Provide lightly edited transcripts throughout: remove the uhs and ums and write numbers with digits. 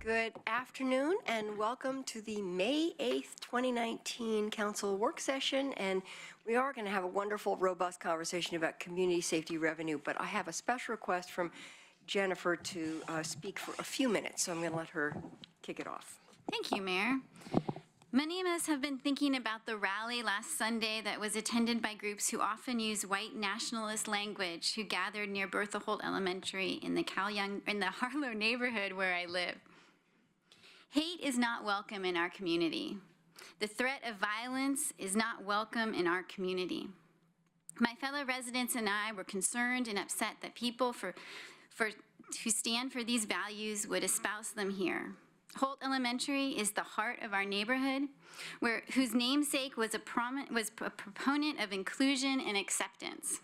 Good afternoon and welcome to the May 8th, 2019 Council Work Session. And we are going to have a wonderful, robust conversation about community safety revenue, but I have a special request from Jennifer to speak for a few minutes, so I'm going to let her kick it off. Thank you, Mayor. Many of us have been thinking about the rally last Sunday that was attended by groups who often use white nationalist language, who gathered near Bertha Holt Elementary in the Harlow neighborhood where I live. Hate is not welcome in our community. The threat of violence is not welcome in our community. My fellow residents and I were concerned and upset that people who stand for these values would espouse them here. Holt Elementary is the heart of our neighborhood, whose namesake was a proponent of inclusion and acceptance.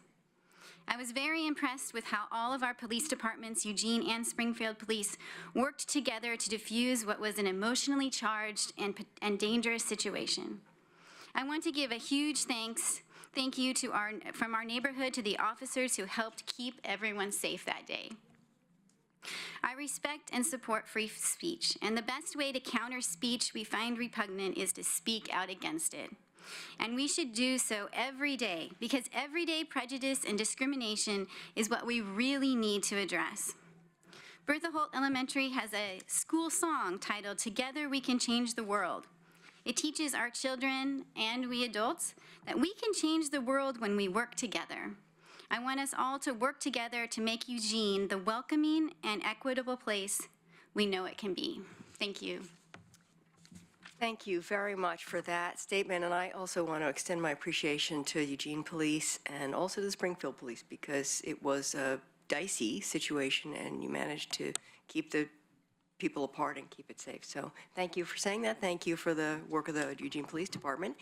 I was very impressed with how all of our police departments, Eugene and Springfield Police, worked together to diffuse what was an emotionally charged and dangerous situation. I want to give a huge thank you from our neighborhood to the officers who helped keep everyone safe that day. I respect and support free speech, and the best way to counter speech we find repugnant is to speak out against it. And we should do so every day, because everyday prejudice and discrimination is what we really need to address. Bertha Holt Elementary has a school song titled "Together We Can Change the World." It teaches our children and we adults that we can change the world when we work together. I want us all to work together to make Eugene the welcoming and equitable place we know it can be. Thank you. Thank you very much for that statement, and I also want to extend my appreciation to Eugene Police and also to the Springfield Police, because it was a dicey situation and you managed to keep the people apart and keep it safe. So thank you for saying that. Thank you for the work of the Eugene Police Department.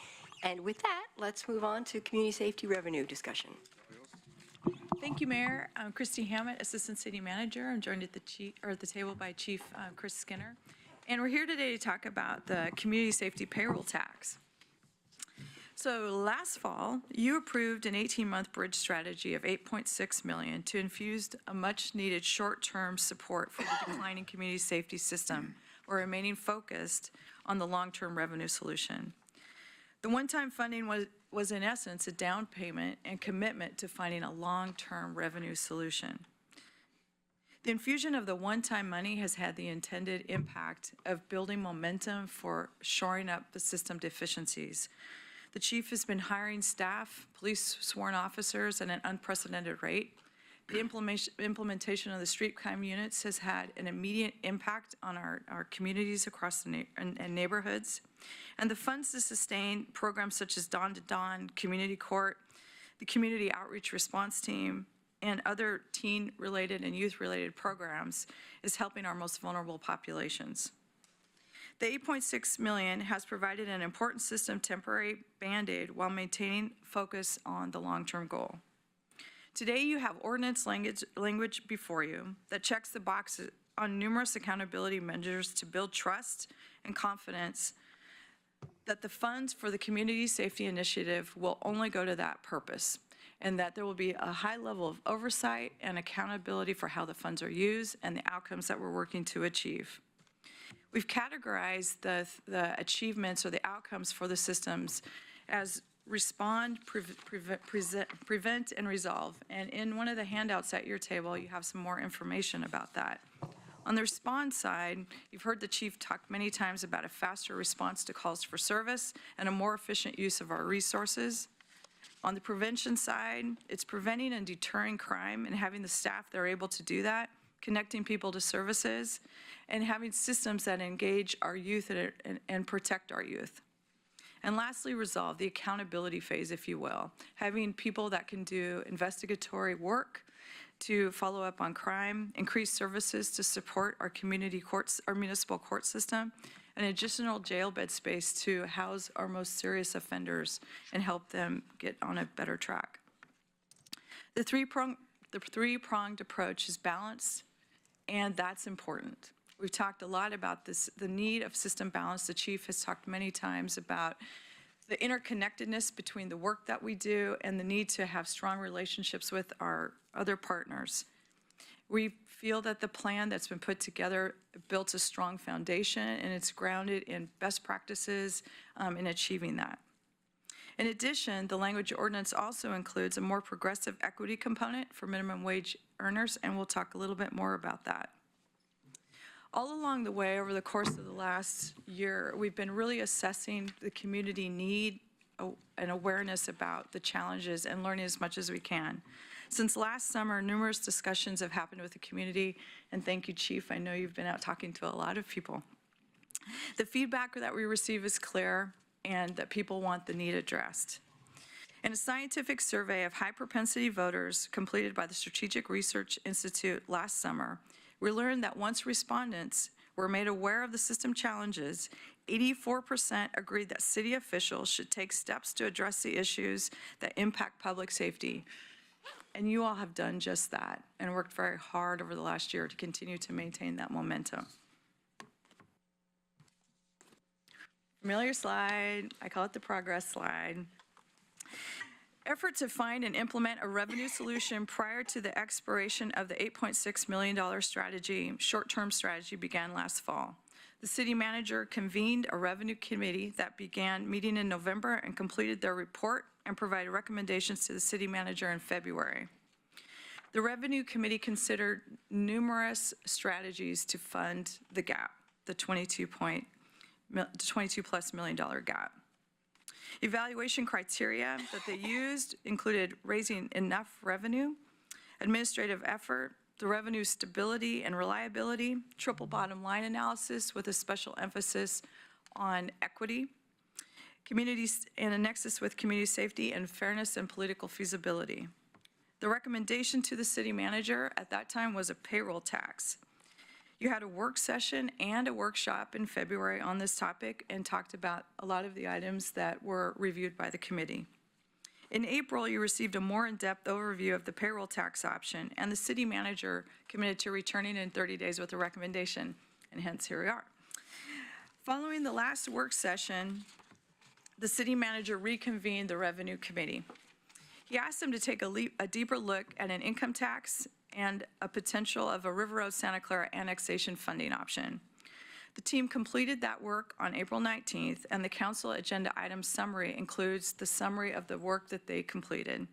And with that, let's move on to community safety revenue discussion. Thank you, Mayor. I'm Christy Hammett, Assistant City Manager. I'm joined at the table by Chief Chris Skinner. And we're here today to talk about the community safety payroll tax. So last fall, you approved an 18-month bridge strategy of $8.6 million to infuse a much-needed short-term support for the declining community safety system, while remaining focused on the long-term revenue solution. The one-time funding was in essence a down payment and commitment to finding a long-term revenue solution. The infusion of the one-time money has had the intended impact of building momentum for shoring up the system deficiencies. The chief has been hiring staff, police sworn officers at an unprecedented rate. The implementation of the street crime units has had an immediate impact on our communities across the and neighborhoods. And the funds to sustain programs such as Dawn to Dawn, Community Court, the Community Outreach Response Team, and other teen-related and youth-related programs is helping our most vulnerable populations. The $8.6 million has provided an important system temporary Band-Aid while maintaining focus on the long-term goal. Today you have ordinance language before you that checks the boxes on numerous accountability measures to build trust and confidence that the funds for the Community Safety Initiative will only go to that purpose, and that there will be a high level of oversight and accountability for how the funds are used and the outcomes that we're working to achieve. We've categorized the achievements or the outcomes for the systems as respond, prevent, and resolve. And in one of the handouts at your table, you have some more information about that. On the response side, you've heard the chief talk many times about a faster response to calls for service and a more efficient use of our resources. On the prevention side, it's preventing and deterring crime and having the staff that are able to do that, connecting people to services, and having systems that engage our youth and protect our youth. And lastly, resolve, the accountability phase, if you will, having people that can do investigatory work to follow up on crime, increase services to support our community courts, our municipal court system, and additional jail bed space to house our most serious offenders and help them get on a better track. The three-pronged approach is balanced, and that's important. We've talked a lot about this, the need of system balance. The chief has talked many times about the interconnectedness between the work that we do and the need to have strong relationships with our other partners. We feel that the plan that's been put together built a strong foundation, and it's grounded in best practices in achieving that. In addition, the language ordinance also includes a more progressive equity component for minimum wage earners, and we'll talk a little bit more about that. All along the way, over the course of the last year, we've been really assessing the community need and awareness about the challenges and learning as much as we can. Since last summer, numerous discussions have happened with the community, and thank you, Chief. I know you've been out talking to a lot of people. The feedback that we receive is clear, and that people want the need addressed. In a scientific survey of high-propensity voters completed by the Strategic Research Institute last summer, we learned that once respondents were made aware of the system challenges, 84% agreed that city officials should take steps to address the issues that impact public safety. And you all have done just that and worked very hard over the last year to continue to maintain that momentum. Familiar slide, I call it the progress slide. Effort to find and implement a revenue solution prior to the expiration of the $8.6 million strategy, short-term strategy, began last fall. The city manager convened a revenue committee that began meeting in November and completed their report and provided recommendations to the city manager in February. The revenue committee considered numerous strategies to fund the gap, the $22+ million gap. Evaluation criteria that they used included raising enough revenue, administrative effort, the revenue stability and reliability, triple bottom line analysis with a special emphasis on equity, communities and a nexus with community safety and fairness and political feasibility. The recommendation to the city manager at that time was a payroll tax. You had a work session and a workshop in February on this topic and talked about a lot of the items that were reviewed by the committee. In April, you received a more in-depth overview of the payroll tax option, and the city manager committed to returning in 30 days with a recommendation, and hence here we are. Following the last work session, the city manager reconvened the revenue committee. He asked them to take a deeper look at an income tax and a potential of a River Road Santa Clara annexation funding option. The team completed that work on April 19th, and the council agenda item summary includes the summary of the work that they completed.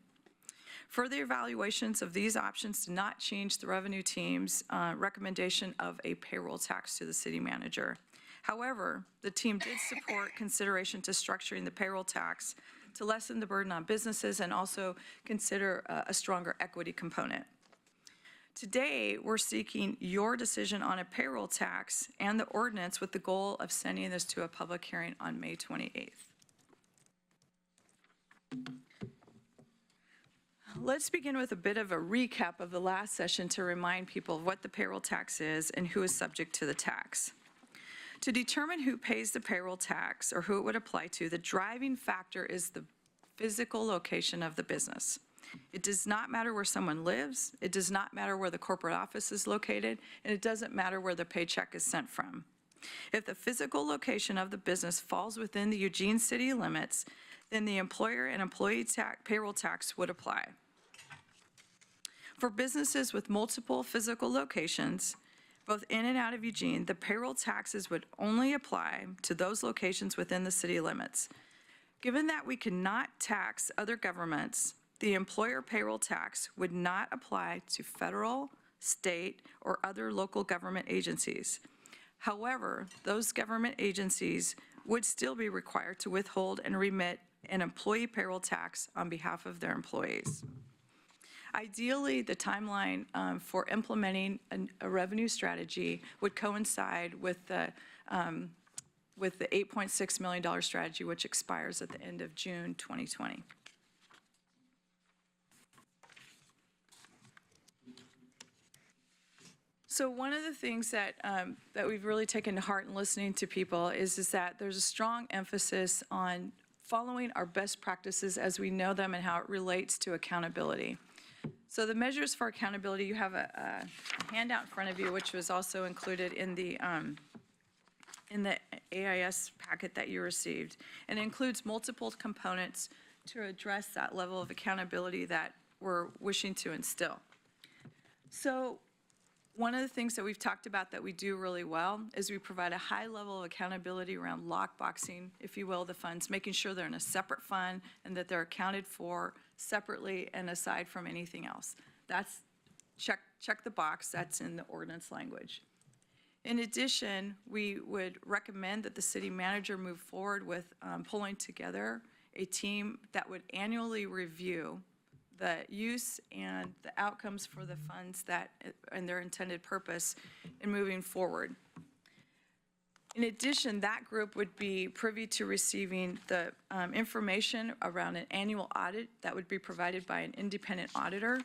Further evaluations of these options did not change the revenue team's recommendation of a payroll tax to the city manager. However, the team did support consideration to structuring the payroll tax to lessen the burden on businesses and also consider a stronger equity component. Today, we're seeking your decision on a payroll tax and the ordinance with the goal of sending this to a public hearing on May 28th. Let's begin with a bit of a recap of the last session to remind people of what the payroll tax is and who is subject to the tax. To determine who pays the payroll tax or who it would apply to, the driving factor is the physical location of the business. It does not matter where someone lives, it does not matter where the corporate office is located, and it doesn't matter where the paycheck is sent from. If the physical location of the business falls within the Eugene city limits, then the employer and employee payroll tax would apply. For businesses with multiple physical locations, both in and out of Eugene, the payroll taxes would only apply to those locations within the city limits. Given that we cannot tax other governments, the employer payroll tax would not apply to federal, state, or other local government agencies. However, those government agencies would still be required to withhold and remit an employee payroll tax on behalf of their employees. Ideally, the timeline for implementing a revenue strategy would coincide with the $8.6 million strategy, which expires at the end of June 2020. So one of the things that we've really taken to heart in listening to people is that there's a strong emphasis on following our best practices as we know them and how it relates to accountability. So the measures for accountability, you have a handout in front of you, which was also included in the AIS packet that you received. And it includes multiple components to address that level of accountability that we're wishing to instill. So One of the things that we've talked about that we do really well is we provide a high level of accountability around lockboxing, if you will, the funds, making sure they're in a separate fund and that they're accounted for separately and aside from anything else. That's, check the box, that's in the ordinance language. In addition, we would recommend that the city manager move forward with pulling together a team that would annually review the use and the outcomes for the funds that, and their intended purpose in moving forward. In addition, that group would be privy to receiving the information around an annual audit that would be provided by an independent auditor.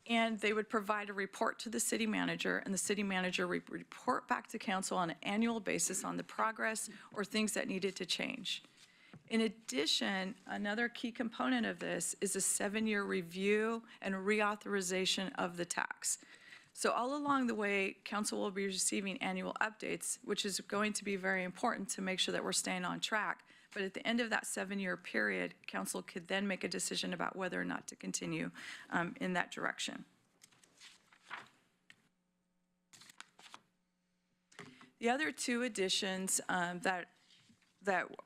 And they would provide a report to the city manager, and the city manager would report back to council on an annual basis on the progress or things that needed to change. In addition, another key component of this is a 7-year review and reauthorization of the tax. So all along the way, council will be receiving annual updates, which is going to be very important to make sure that we're staying on track. But at the end of that 7-year period, council could then make a decision about whether or not to continue in that direction. The other two additions that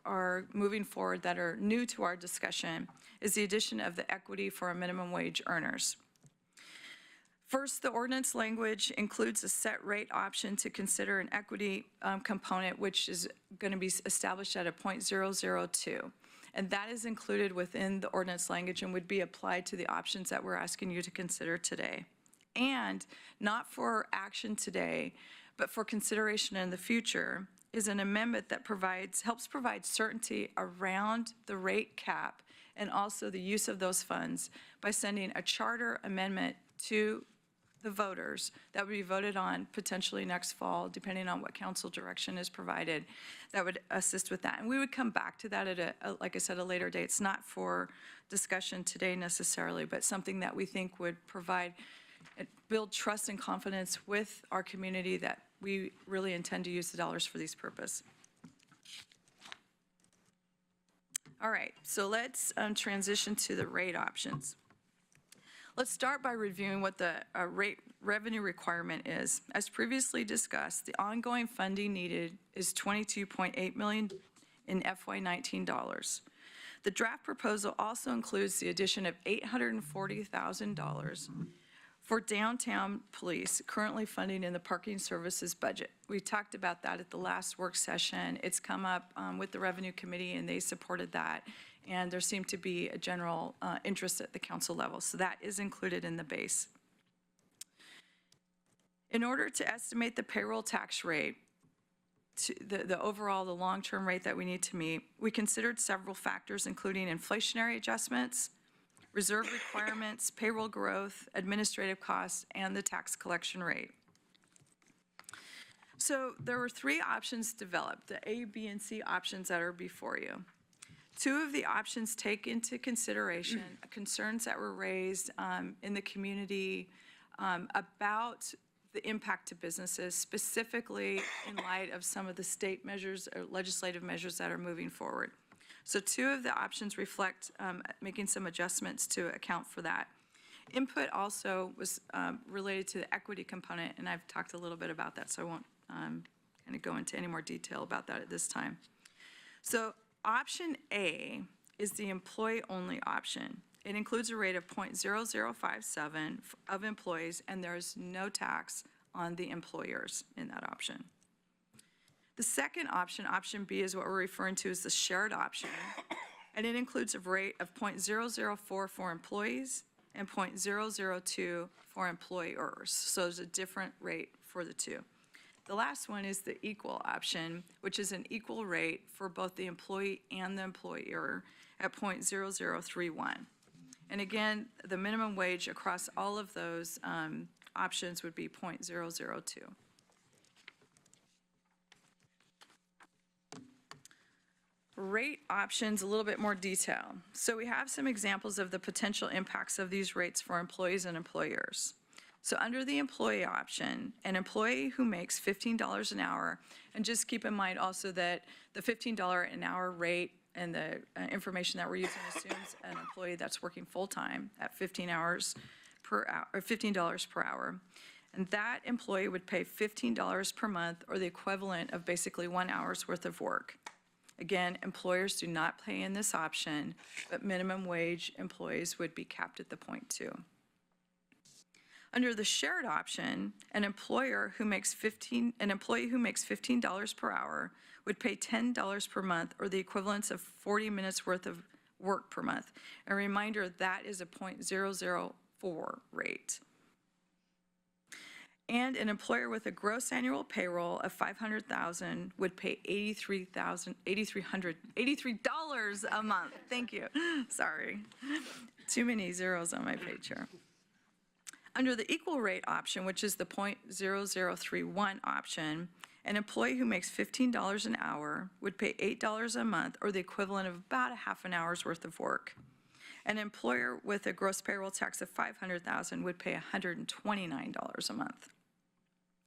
are moving forward that are new to our discussion is the addition of the equity for minimum wage earners. First, the ordinance language includes a set rate option to consider an equity component, which is going to be established at a 0.002. And that is included within the ordinance language and would be applied to the options that we're asking you to consider today. And not for action today, but for consideration in the future, is an amendment that helps provide certainty around the rate cap and also the use of those funds by sending a charter amendment to the voters that would be voted on potentially next fall, depending on what council direction is provided, that would assist with that. And we would come back to that at like I said, a later date. It's not for discussion today necessarily, but something that we think would provide, build trust and confidence with our community that we really intend to use the dollars for these purposes. All right, so let's transition to the rate options. Let's start by reviewing what the revenue requirement is. As previously discussed, the ongoing funding needed is $22.8 million in FY19 dollars. The draft proposal also includes the addition of $840,000 for downtown police, currently funding in the parking services budget. We talked about that at the last work session. It's come up with the Revenue Committee, and they supported that. And there seemed to be a general interest at the council level. So that is included in the base. In order to estimate the payroll tax rate, the overall, the long-term rate that we need to meet, we considered several factors, including inflationary adjustments, reserve requirements, payroll growth, administrative costs, and the tax collection rate. So there were 3 options developed, the A, B, and C options that are before you. 2 of the options take into consideration concerns that were raised in the community about the impact to businesses, specifically in light of some of the state measures or legislative measures that are moving forward. So 2 of the options reflect making some adjustments to account for that. Input also was related to the equity component, and I've talked a little bit about that, so I won't kind of go into any more detail about that at this time. So option A is the employee-only option. It includes a rate of 0.0057 of employees, and there's no tax on the employers in that option. The second option, option B, is what we're referring to as the shared option, and it includes a rate of 0.004 for employees and 0.002 for employers. So there's a different rate for the 2. The last one is the equal option, which is an equal rate for both the employee and the employer at 0.0031. And again, the minimum wage across all of those options would be 0.002. Rate options, a little bit more detail. So we have some examples of the potential impacts of these rates for employees and employers. So under the employee option, an employee who makes $15 an hour, and just keep in mind also that the $15 an hour rate and the information that we're using assumes an employee that's working full-time at 15 hours per hour, or $15 per hour. And that employee would pay $15 per month, or the equivalent of basically 1 hour's worth of work. Again, employers do not pay in this option, but minimum wage employees would be capped at the 0.2. Under the shared option, an employee who makes $15 per hour would pay $10 per month, or the equivalent of 40 minutes worth of work per month. A reminder, that is a 0.004 rate. And an employer with a gross annual payroll of $500,000 would pay $83 a month. Thank you. Sorry. Too many zeros on my page here. Under the equal rate option, which is the 0.0031 option, an employee who makes $15 an hour would pay $8 a month, or the equivalent of about a half an hour's worth of work. An employer with a gross payroll tax of $500,000 would pay $129 a month.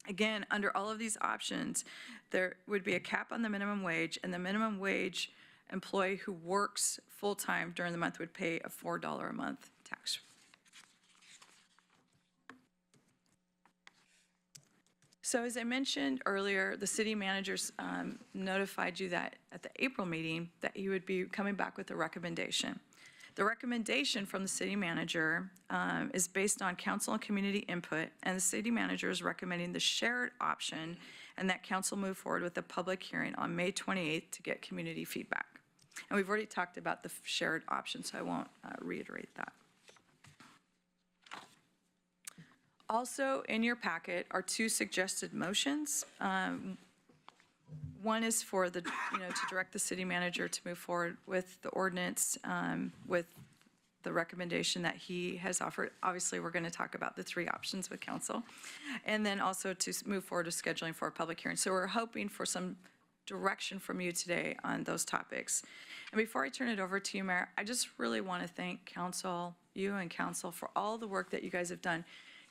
Again, under all of these options, there would be a cap on the minimum wage, and the minimum wage employee who works full-time during the month would pay a $4 a month tax. So as I mentioned earlier, the city managers notified you that at the April meeting that he would be coming back with a recommendation. The recommendation from the city manager is based on council and community input, and the city manager is recommending the shared option, and that council move forward with a public hearing on May 28th to get community feedback. And we've already talked about the shared option, so I won't reiterate that. Also in your packet are two suggested motions. One is for the, to direct the city manager to move forward with the ordinance with the recommendation that he has offered. Obviously, we're going to talk about the three options with council. And then also to move forward to scheduling for a public hearing. So we're hoping for some direction from you today on those topics. And before I turn it over to you, Mayor, I just really want to thank council, you and council, for all the work that you guys have done.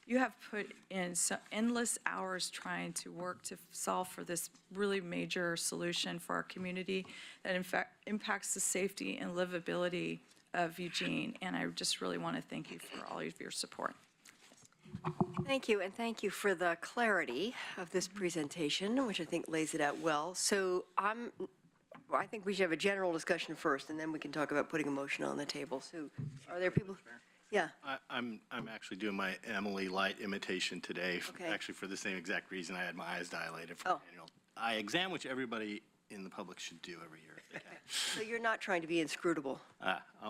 You have put in so endless hours trying to work to solve for this really major solution for our community that in fact impacts the safety and livability of Eugene. And I just really want to thank you for all of your support. Thank you, and thank you for the clarity of this presentation, which I think lays it out well. So I think we should have a general discussion first, and then we can talk about putting a motion on the table. So are there people? Yeah. I'm actually doing my Emily Light imitation today, Okay. actually for the same exact reason. I had my eyes dilated for the annual eye exam, which everybody in the public should do every year if they can. So you're not trying to be inscrutable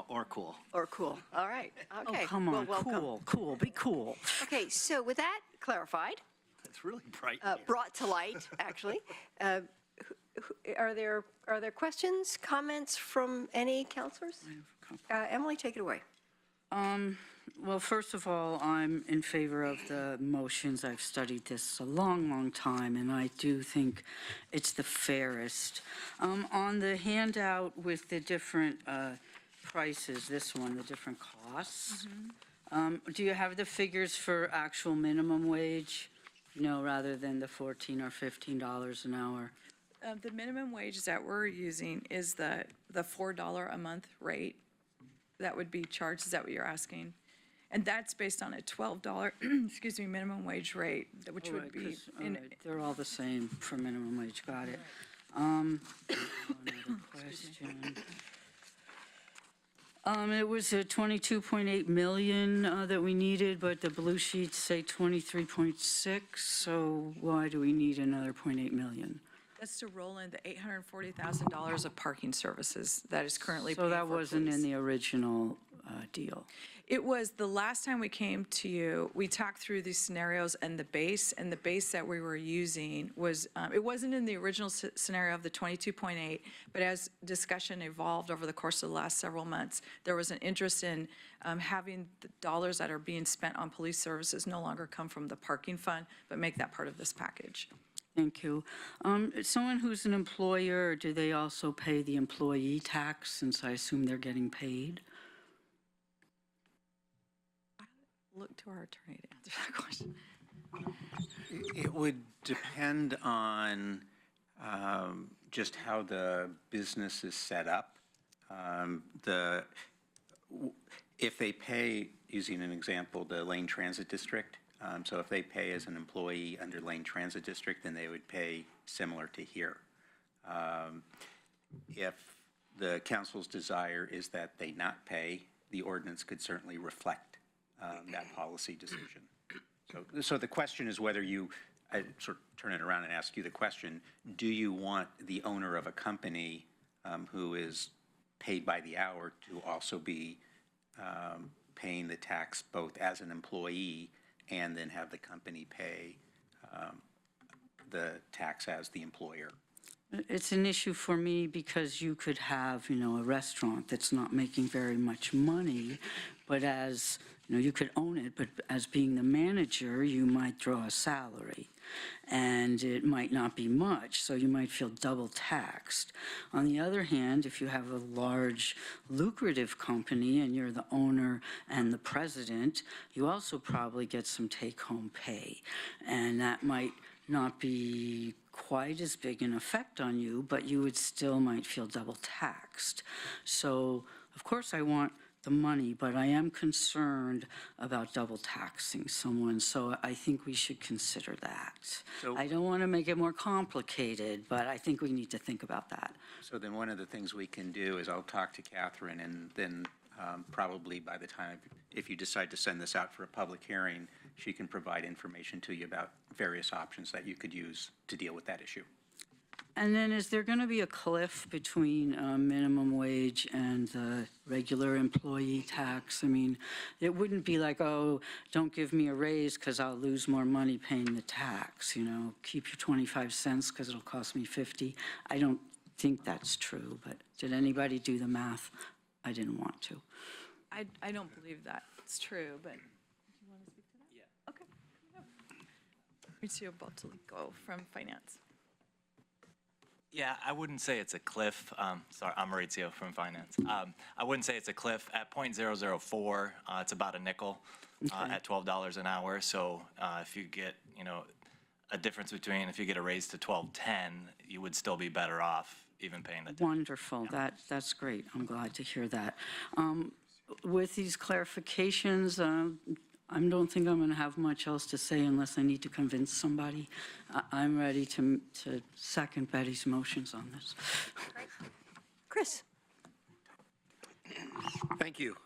Or cool. or cool. All right. Okay. Oh, come on, Well, welcome. cool, be cool. Okay, so with that clarified, It's really bright here. brought to light, actually, are there questions, comments from any counselors? Emily, take it away. Well, first of all, I'm in favor of the motions. I've studied this a long, long time, and I do think it's the fairest. On the handout with the different prices, this one, the different costs, do you have the figures for actual minimum wage, rather than the $14 or $15 an hour? The minimum wage that we're using is the $4 a month rate that would be charged. Is that what you're asking? And that's based on a $12, minimum wage rate, which All would right, be 'cause, all right, they're all the same for minimum wage, got it. Another question. It was a 22.8 million that we needed, but the blue sheets say 23.6, so why do we need another 0.8 million? That's to roll in the $840,000 of parking services that is currently paid So that for wasn't in police. the original deal? It was the last time we came to you, we talked through these scenarios and the base that we were using was, it wasn't in the original scenario of the 22.8, but as discussion evolved over the course of the last several months, there was an interest in having the dollars that are being spent on police services no longer come from the parking fund, but make that part of this package. Thank you. Someone who's an employer, do they also pay the employee tax, since I assume they're getting paid? Look to our attorney to answer that question. It would depend on just how the business is set up. If they pay, using an example, the Lane Transit District, So if they pay as an employee under Lane Transit District, then they would pay similar to here. If the council's desire is that they not pay, the ordinance could certainly reflect that policy decision. So the question is whether I sort of turn it around and ask you the question, do you want the owner of a company who is paid by the hour to also be paying the tax both as an employee and then have the company pay the tax as the employer? It's an issue for me because you could have, a restaurant that's not making very much money, but as, you could own it, but as being the manager, you might draw a salary. And it might not be much, so you might feel double taxed. On the other hand, if you have a large, lucrative company and you're the owner and the president, you also probably get some take-home pay. And that might not be quite as big an effect on you, but you would still might feel double taxed. So, of course, I want the money, but I am concerned about double taxing someone, so I think we should consider that. So- I don't want to make it more complicated, but I think we need to think about that. So then one of the things we can do is I'll talk to Catherine, and then probably by the time, if you decide to send this out for a public hearing, she can provide information to you about various options that you could use to deal with that issue. And then is there going to be a cliff between minimum wage and the regular employee tax? I mean, it wouldn't be like, oh, don't give me a raise because I'll lose more money paying the tax, keep your 25 cents because it'll cost me 50. I don't think that's true, but did anybody do the math? I didn't want to. I don't believe that it's true, but you want to speak to that? Yeah. Okay. Maurizio Baltolico from Finance. Yeah, I wouldn't say it's a cliff. Sorry, I'm Maurizio from Finance. I wouldn't say it's a cliff. At .004, it's about a nickel at $12 an hour. So if you get, a difference between if you get a raise to $12.10, you would still be better off even paying the tax. Wonderful. That's great. I'm glad to hear that. With these clarifications, I don't think I'm going to have much else to say unless I need to convince somebody. I'm ready to second Betty's motions on this. Chris? Thank you.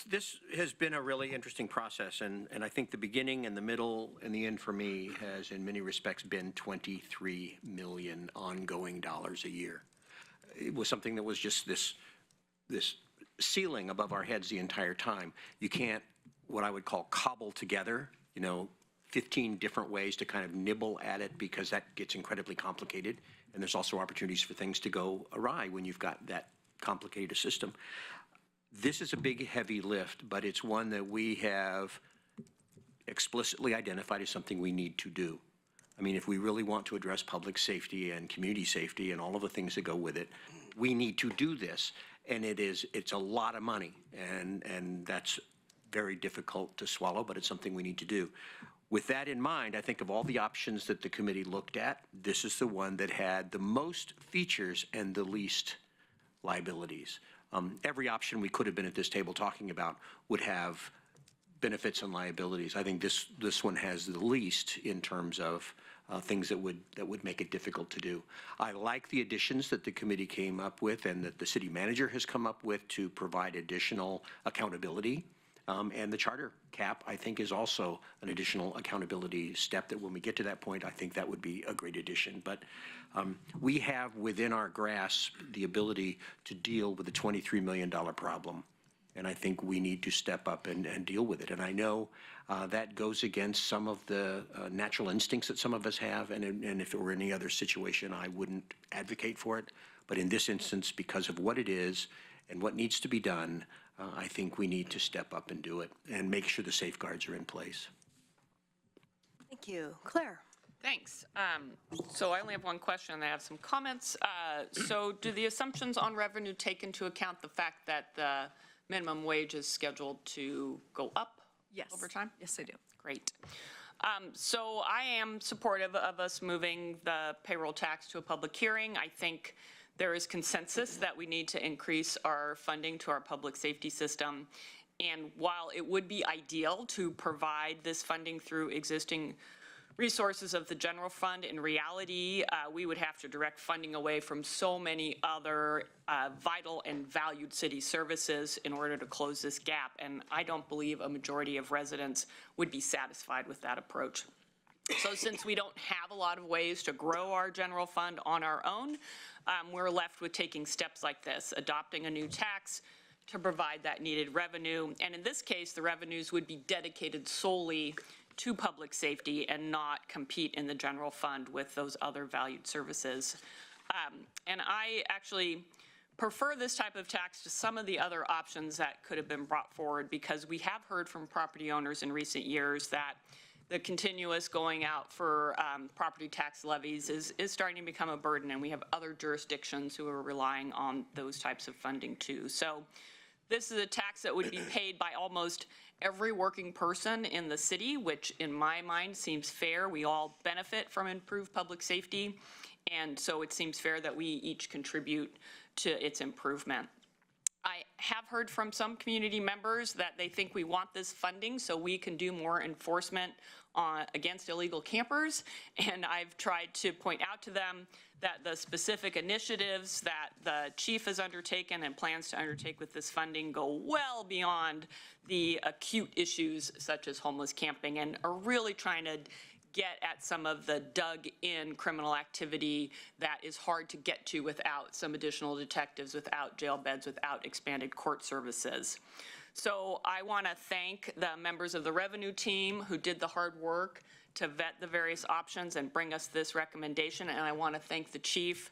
This has been a really interesting process, and I think the beginning and the middle and the end for me has, in many respects, been $23 million ongoing dollars a year. It was something that was just this ceiling above our heads the entire time. You can't, what I would call, cobble together, 15 different ways to kind of nibble at it, because that gets incredibly complicated, and there's also opportunities for things to go awry when you've got that complicated a system. This is a big, heavy lift, but it's one that we have explicitly identified as something we need to do. I mean, if we really want to address public safety and community safety and all of the things that go with it, we need to do this. And it's a lot of money, and that's very difficult to swallow, but it's something we need to do. With that in mind, I think of all the options that the committee looked at, this is the one that had the most features and the least liabilities. Every option we could have been at this table talking about would have benefits and liabilities. I think this one has the least in terms of things that would make it difficult to do. I like the additions that the committee came up with and that the city manager has come up with to provide additional accountability. And the charter cap, I think, is also an additional accountability step that when we get to that point, I think that would be a great addition. But we have within our grasp the ability to deal with the $23 million problem. And I think we need to step up and deal with it. And I know that goes against some of the natural instincts that some of us have. And if it were any other situation, I wouldn't advocate for it. But in this instance, because of what it is and what needs to be done, I think we need to step up and do it and make sure the safeguards are in place. Thank you. Claire? Thanks. So I only have one question and I have some comments. So do the assumptions on revenue take into account the fact that the minimum wage is scheduled to go up over time? Yes, I do. Great. So I am supportive of us moving the payroll tax to a public hearing. I think there is consensus that we need to increase our funding to our public safety system. And while it would be ideal to provide this funding through existing resources of the general fund, in reality, we would have to direct funding away from so many other vital and valued city services in order to close this gap. And I don't believe a majority of residents would be satisfied with that approach. So since we don't have a lot of ways to grow our general fund on our own, we're left with taking steps like this, adopting a new tax to provide that needed revenue. And in this case, the revenues would be dedicated solely to public safety and not compete in the general fund with those other valued services. And I actually prefer this type of tax to some of the other options that could have been brought forward, because we have heard from property owners in recent years that the continuous going out for property tax levies is starting to become a burden, and we have other jurisdictions who are relying on those types of funding too. So this is a tax that would be paid by almost every working person in the city, which in my mind seems fair. We all benefit from improved public safety, and so it seems fair that we each contribute to its improvement. I have heard from some community members that they think we want this funding so we can do more enforcement against illegal campers. And I've tried to point out to them that the specific initiatives that the chief has undertaken and plans to undertake with this funding go well beyond the acute issues such as homeless camping, and are really trying to get at some of the dug-in criminal activity that is hard to get to without some additional detectives, without jail beds, without expanded court services. So I want to thank the members of the revenue team who did the hard work to vet the various options and bring us this recommendation. And I want to thank the chief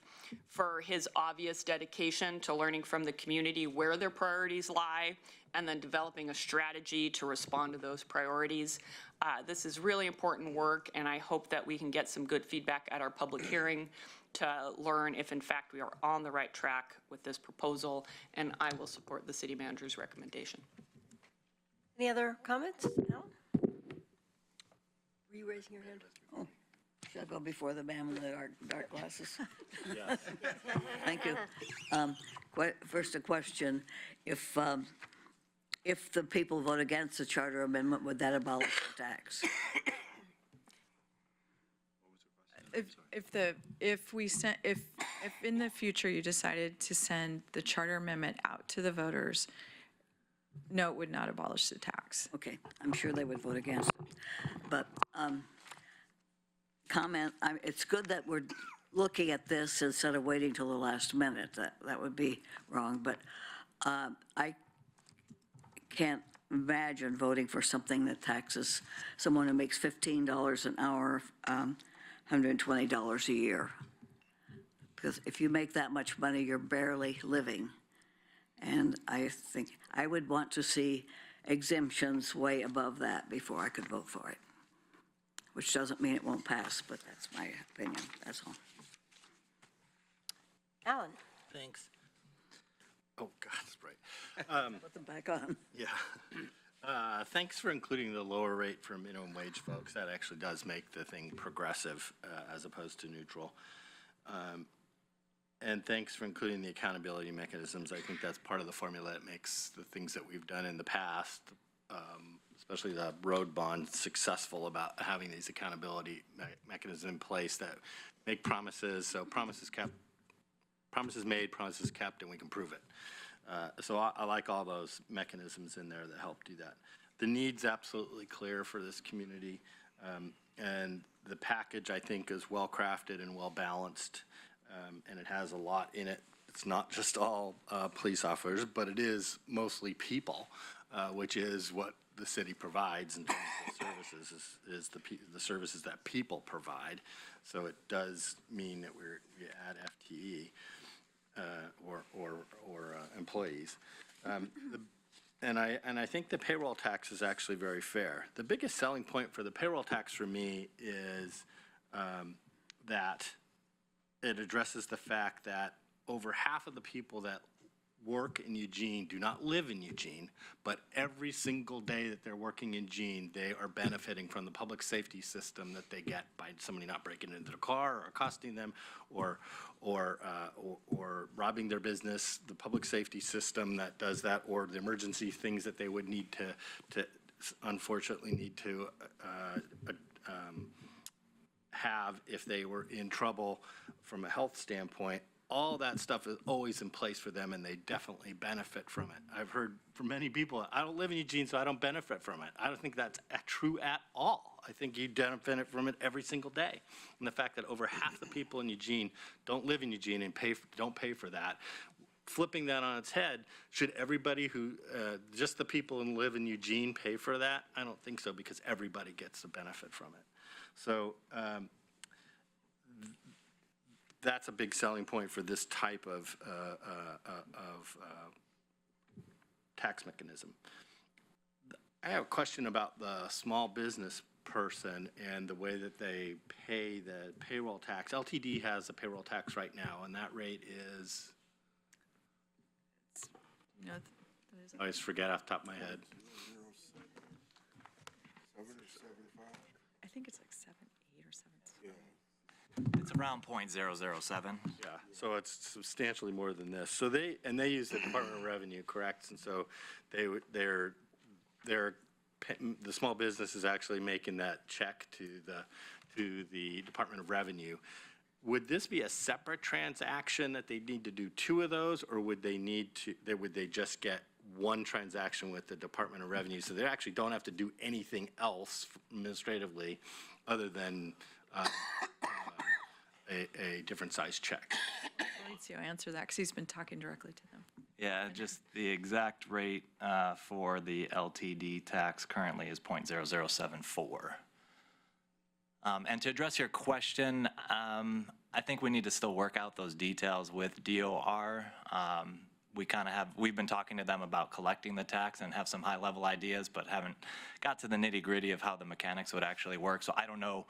for his obvious dedication to learning from the community where their priorities lie, and then developing a strategy to respond to those priorities. This is really important work, and I hope that we can get some good feedback at our public hearing to learn if in fact we are on the right track with this proposal, and I will support the city manager's recommendation. Any other comments? Alan? Were you raising your hand? Oh, should I go before the man with the dark glasses? Thank you. First, a question. If the people vote against the charter amendment, would that abolish the tax? If in the future you decided to send the charter amendment out to the voters, no, it would not abolish the tax. Okay, I'm sure they would vote against it. But it's good that we're looking at this instead of waiting till the last minute. That would be wrong. But I can't imagine voting for something that taxes someone who makes $15 an hour, $120 a year. Because if you make that much money, you're barely living. And I think I would want to see exemptions way above that before I could vote for it, which doesn't mean it won't pass, but that's my opinion, that's all. Alan? Thanks. Oh, God, that's right. Put them back on. Yeah. Thanks for including the lower rate for minimum wage folks. That actually does make the thing progressive as opposed to neutral. And thanks for including the accountability mechanisms. I think that's part of the formula that makes the things that we've done in the past, especially the road bond, successful about having these accountability mechanisms in place that make promises. So promises kept, promises made, promises kept, and we can prove it. So I like all those mechanisms in there that help do that. The need's absolutely clear for this community, and the package, I think, is well-crafted and well-balanced, and it has a lot in it. It's not just all police officers, but it is mostly people, which is what the city provides in terms of services, is the services that people provide. So it does mean that we add FTE. Or employees. And I think the payroll tax is actually very fair. The biggest selling point for the payroll tax for me is that it addresses the fact that over half of the people that work in Eugene do not live in Eugene, but every single day that they're working in Eugene, they are benefiting from the public safety system that they get by somebody not breaking into their car or accosting them or robbing their business, the public safety system that does that, or the emergency things that they would need to unfortunately need to have if they were in trouble from a health standpoint. All that stuff is always in place for them, and they definitely benefit from it. I've heard from many people, I don't live in Eugene, so I don't benefit from it. I don't think that's true at all. I think you benefit from it every single day. And the fact that over half the people in Eugene don't live in Eugene and don't pay for that, flipping that on its head, should everybody who, just the people who live in Eugene pay for that? I don't think so, because everybody gets the benefit from it. So, that's a big selling point for this type of tax mechanism. I have a question about the small business person and the way that they pay the payroll tax. LTD has a payroll tax right now, and that rate is, You know, I always forget off the top of my head. I think it's like 7, 8 or 7. It's around .007. Yeah, so it's substantially more than this. So they use the Department of Revenue, correct? And so the small business is actually making that check to the Department of Revenue. Would this be a separate transaction that they need to do 2 of those, or would they just get one transaction with the Department of Revenue? So they actually don't have to do anything else administratively other than a different size check. Maurizio answer that because he's been talking directly to them. Yeah, just the exact rate for the LTD tax currently is .0074. And to address your question, I think we need to still work out those details with DOR. We've been talking to them about collecting the tax and have some high-level ideas, but haven't got to the nitty-gritty of how the mechanics would actually work. So I don't know.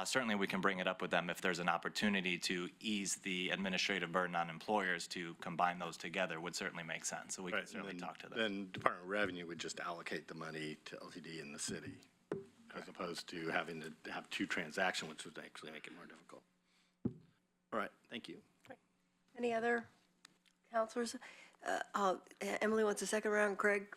Certainly, we can bring it up with them if there's an opportunity to ease the administrative burden on employers to combine those together. Would certainly make sense. So we can certainly talk to them. Then Department of Revenue would just allocate the money to LTD in the city, as opposed to having to have 2 transactions, which would actually make it more difficult. All right, thank you. Any other counselors? Emily wants a second round. Greg,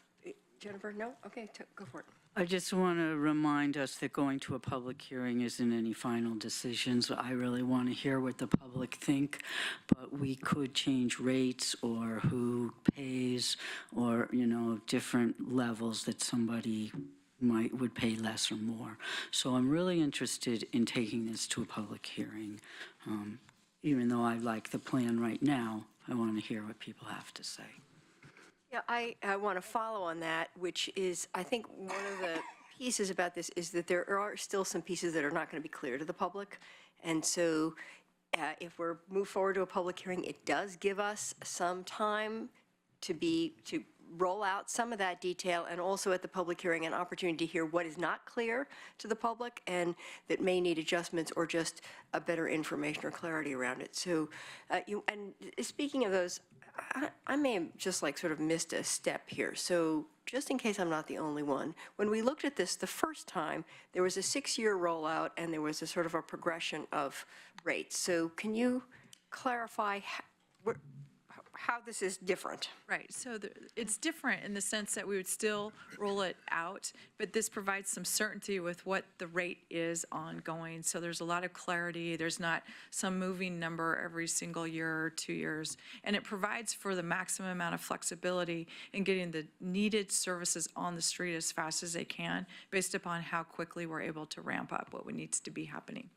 Jennifer, no? Okay, go for it. I just want to remind us that going to a public hearing isn't any final decisions. I really want to hear what the public think, but we could change rates or who pays or, different levels that somebody would pay less or more. So I'm really interested in taking this to a public hearing. Even though I like the plan right now, I want to hear what people have to say. Yeah, I want to follow on that, which is, I think one of the pieces about this is that there are still some pieces that are not going to be clear to the public. And so if we're move forward to a public hearing, it does give us some time to roll out some of that detail, and also at the public hearing an opportunity to hear what is not clear to the public and that may need adjustments or just a better information or clarity around it. So, and speaking of those, I may have just sort of missed a step here. So just in case I'm not the only one, when we looked at this the first time, there was a 6-year rollout and there was a sort of a progression of rates. So can you clarify how this is different? Right, so it's different in the sense that we would still roll it out, but this provides some certainty with what the rate is ongoing. So there's a lot of clarity. There's not some moving number every single year or 2 years. And it provides for the maximum amount of flexibility in getting the needed services on the street as fast as they can, based upon how quickly we're able to ramp up what needs to be happening.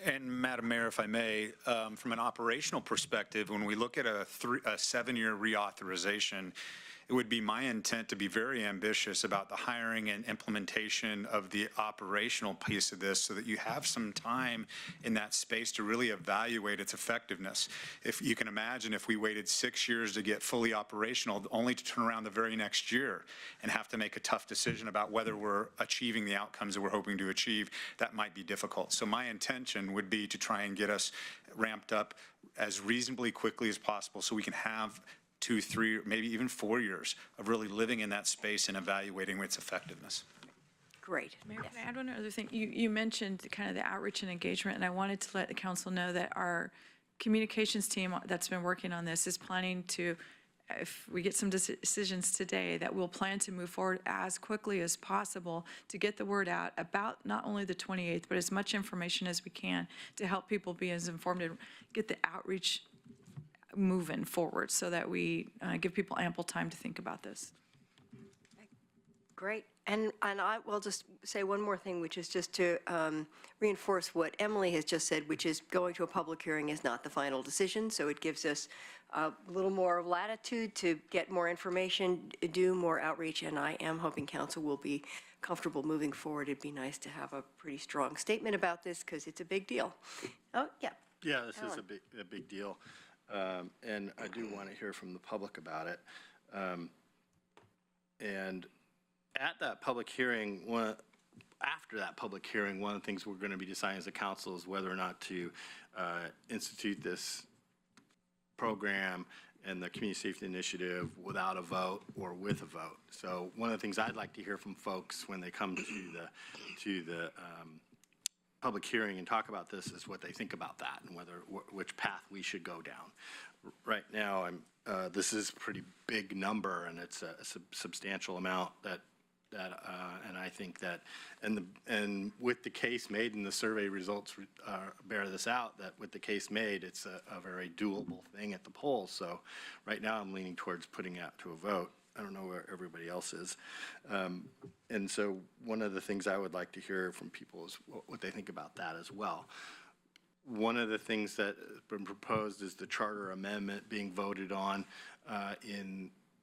And Madam Mayor, if I may, from an operational perspective, when we look at a 7-year reauthorization, it would be my intent to be very ambitious about the hiring and implementation of the operational piece of this so that you have some time in that space to really evaluate its effectiveness. If you can imagine, if we waited 6 years to get fully operational, only to turn around the very next year and have to make a tough decision about whether we're achieving the outcomes that we're hoping to achieve, that might be difficult. So my intention would be to try and get us ramped up as reasonably quickly as possible so we can have 2, 3, maybe even 4 years of really living in that space and evaluating its effectiveness. Great. Mayor, can I add one other thing? You mentioned kind of the outreach and engagement, and I wanted to let the council know that our communications team that's been working on this is planning to, if we get some decisions today, that we'll plan to move forward as quickly as possible to get the word out about not only the 28th, but as much information as we can to help people be as informed and get the outreach moving forward so that we give people ample time to think about this. Great. And I will just say one more thing, which is just to reinforce what Emily has just said, which is going to a public hearing is not the final decision. So it gives us a little more latitude to get more information, do more outreach, and I am hoping council will be comfortable moving forward. It'd be nice to have a pretty strong statement about this because it's a big deal. Oh, yeah. Yeah, this is a big deal. And I do want to hear from the public about it. And at that public hearing, after that public hearing, one of the things we're going to be deciding as a council is whether or not to institute this program and the Community Safety Initiative without a vote or with a vote. So one of the things I'd like to hear from folks when they come to the public hearing and talk about this is what they think about that and which path we should go down. Right now, this is a pretty big number, and it's a substantial amount and I think that, and with the case made, and the survey results bear this out, that with the case made, it's a very doable thing at the polls. So right now I'm leaning towards putting it to a vote. I don't know where everybody else is. And so one of the things I would like to hear from people is what they think about that as well. One of the things that has been proposed is the charter amendment being voted on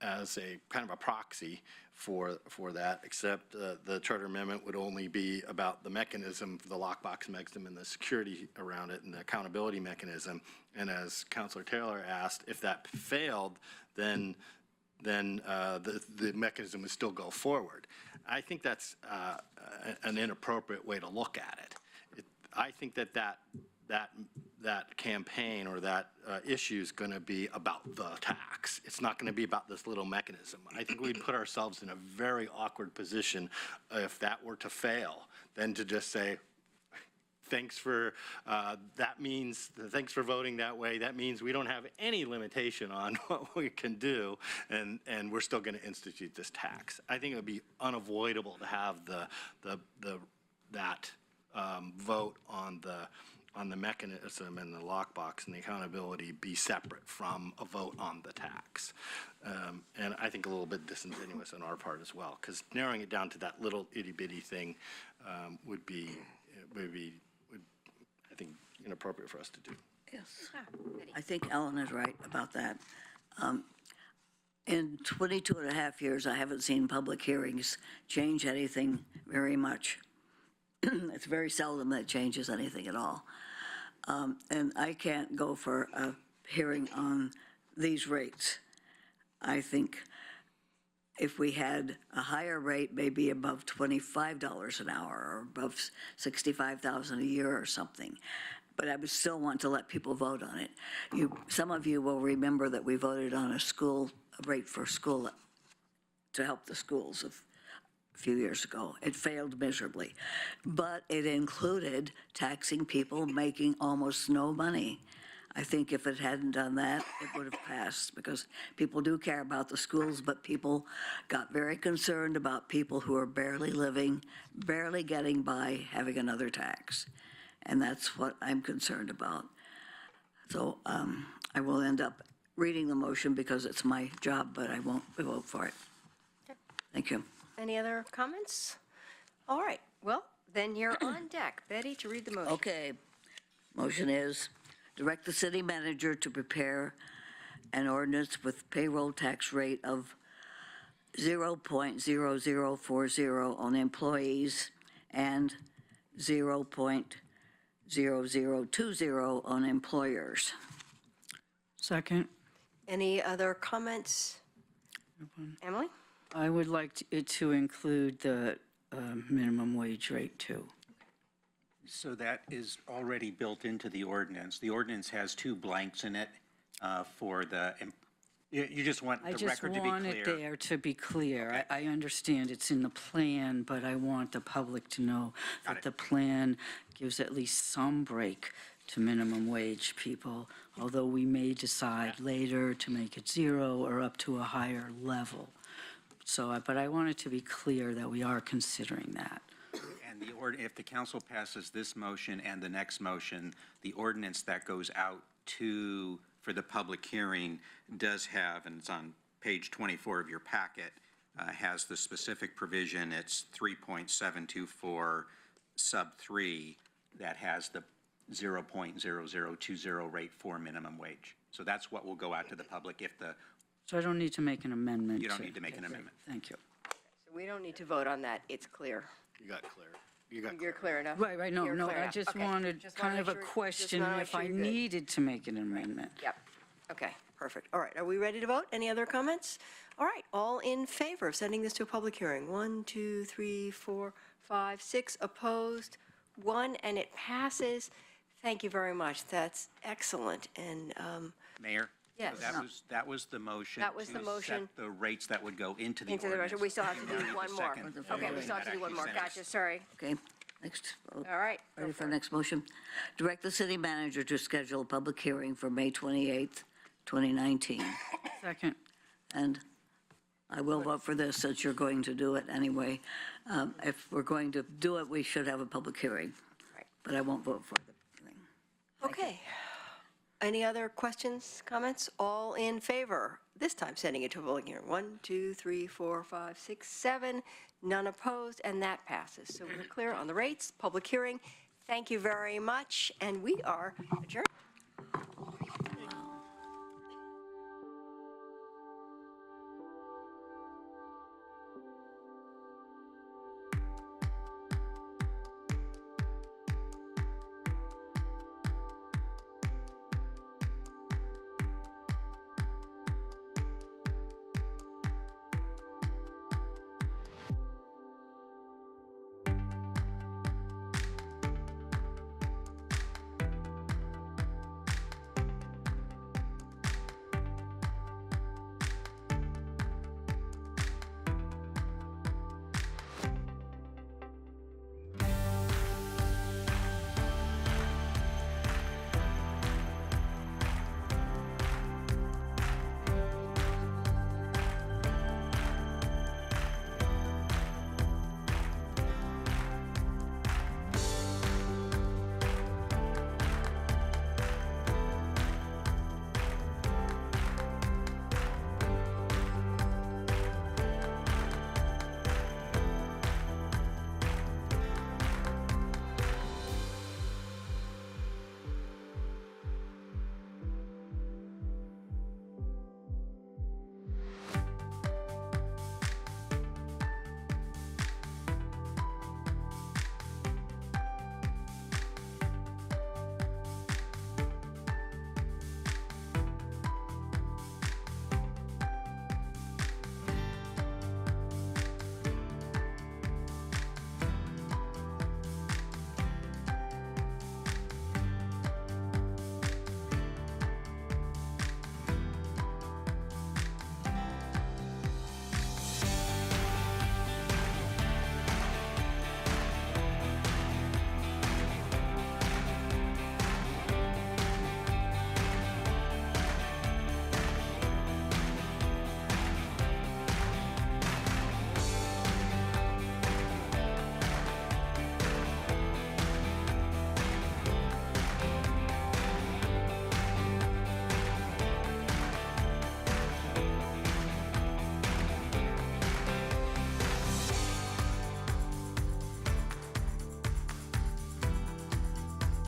as a kind of a proxy for that, except the charter amendment would only be about the mechanism, the lockbox mechanism and the security around it and the accountability mechanism. And as Councilor Taylor asked, if that failed, then the mechanism would still go forward. I think that's an inappropriate way to look at it. I think that campaign or that issue is going to be about the tax. It's not going to be about this little mechanism. I think we'd put ourselves in a very awkward position if that were to fail, than to just say, thanks for thanks for voting that way. That means we don't have any limitation on what we can do, and we're still going to institute this tax. I think it would be unavoidable to have that vote on the mechanism and the lockbox and the accountability be separate from a vote on the tax. And I think a little bit disingenuous on our part as well, because narrowing it down to that little itty-bitty thing would be, I think, inappropriate for us to do. Yes. I think Ellen is right about that. In 22 and a half years, I haven't seen public hearings change anything very much. It's very seldom that it changes anything at all. And I can't go for a hearing on these rates. I think if we had a higher rate, maybe above $25 an hour or above $65,000 a year or something, but I would still want to let people vote on it. Some of you will remember that we voted on a rate for school to help the schools a few years ago. It failed miserably, but it included taxing people making almost no money. I think if it hadn't done that, it would have passed, because people do care about the schools, but people got very concerned about people who are barely living, barely getting by, having another tax. And that's what I'm concerned about. So I will end up reading the motion because it's my job, but I won't vote for it. Thank you. Any other comments? All right. Well, then you're on deck. Betty, to read the motion. Okay. Motion is direct the city manager to prepare an ordinance with payroll tax rate of 0.0040 on employees and 0.0020 on employers. Second. Any other comments? Emily? I would like it to include the minimum wage rate, too. So that is already built into the ordinance. The ordinance has two blanks in it for the You just want I the just record to be want it clear. there to be clear. I understand it's in the plan, but I want the public to know Got that it. the plan gives at least some break to minimum wage people, although we may decide later to make it 0 or up to a higher level. So, but I want it to be clear that we are considering that. And if the council passes this motion and the next motion, the ordinance that goes out for the public hearing does have, and it's on page 24 of your packet, has the specific provision, it's 3.724 sub 3, that has the 0.0020 rate for minimum wage. So that's what will go out to the public if the, So I don't need to make an amendment. you don't need to make an amendment. Thank you. So we don't need to vote on that, it's clear. You got clear. You got You're clear enough? Right, no, You're no, clear I enough. just Okay. wanted Just wanna kind of a make sure- just question wanna make if sure I you're good. needed to make an amendment. Yep. Okay, perfect. All right, are we ready to vote? Any other comments? All right, all in favor of sending this to a public hearing? 1, 2, 3, 4, 5, 6 opposed, 1, and it passes. Thank you very much. That's excellent. And Mayor? Yes. So that was the motion. That was the to motion. set the rates that would go into the into the ordinance. motion, we still have to You do need one the more. second. Okay, we still have to do one more. That actually Gotcha, sorry. Okay, next. vote. All right. go Ready for for it. next motion? Direct the city manager to schedule a public hearing for May 28th, 2019. Second. And I will vote for this since you're going to do it anyway. If we're going to do it, we should have a public hearing. Right. But I won't vote for the thing. Okay. Any other questions, comments? All in favor? This time sending it to a public hearing. 1, 2, 3, 4, 5, 6, 7. None opposed, and that passes. So we're clear on the rates, public hearing. Thank you very much, and we are adjourned.